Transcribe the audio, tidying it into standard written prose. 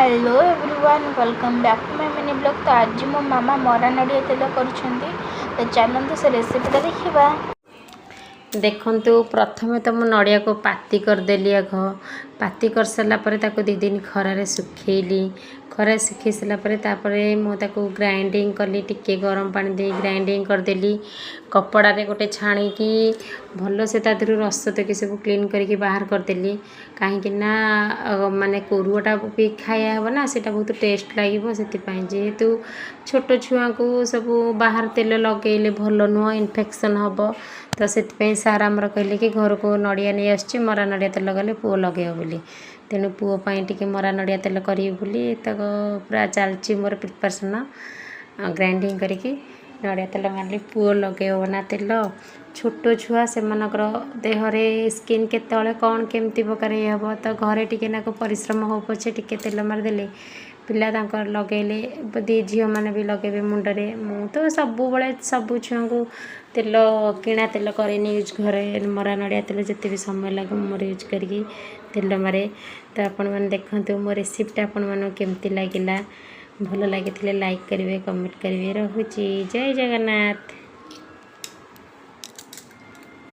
Hello everyone welcome back to my mini blog. तो आज मो मामा मरा नड़िया तेल कर चलते से रेसिपीटा देखा। देखंतु प्रथमे तो मु नड़िया को पाती करदेली। आघ पाती कर सारा पर ताको 2 दिन खरारे सुखेली। खरा सुखी सारा पर तापरे मु ताको ग्राइंडिंग कली। टिके गरम पानी दे ग्राइंडिंग करदेली। कपड़ा रे गोटे छाणी की भल से ता देहरु रस तक सब क्लीन करके बाहर करदेली। कहीं ना माने कोरुआटा भी खाया हे ना सेटा बहुत टेस्ट लगे से जेहेतु छोट छुआ को सब बाहर तेल लगेले भल नुह इन्फेक्शन हम। तो से सार आमर कहले कि घर को नड़िया नहीं आसची मरा नड़िया तेल गले पुओ लगे बोली। तेणु पुओ टी मरा नड़िया तेल करी पूरा चलची मोर प्रिपरेशन ग्राइंडिंग करके नड़िया तेल मारली पुओ लगे ना तेल। छोट छुआ से देहरे स्किन केतले कौन केमती प्रकार ये हम तो घरे टिके नाको परिश्रम हो पछे टिके तेल मारदेले पिला लगेले दी झील मैंने भी लगे मुंडे। मु तो सब बड़े सब छुआ को तेल किणा तेल करेनि यूज घरे मरा नड़िया तेल जिते भी समय लगे मोर यूज करके तेल मारे। तो आपण मैंने देखते मो रेसिपीटा आपण मन केमती लगिला भल लगी लाइक करेंगे कमेंट करेंगे। रहुची जय जगन्नाथ।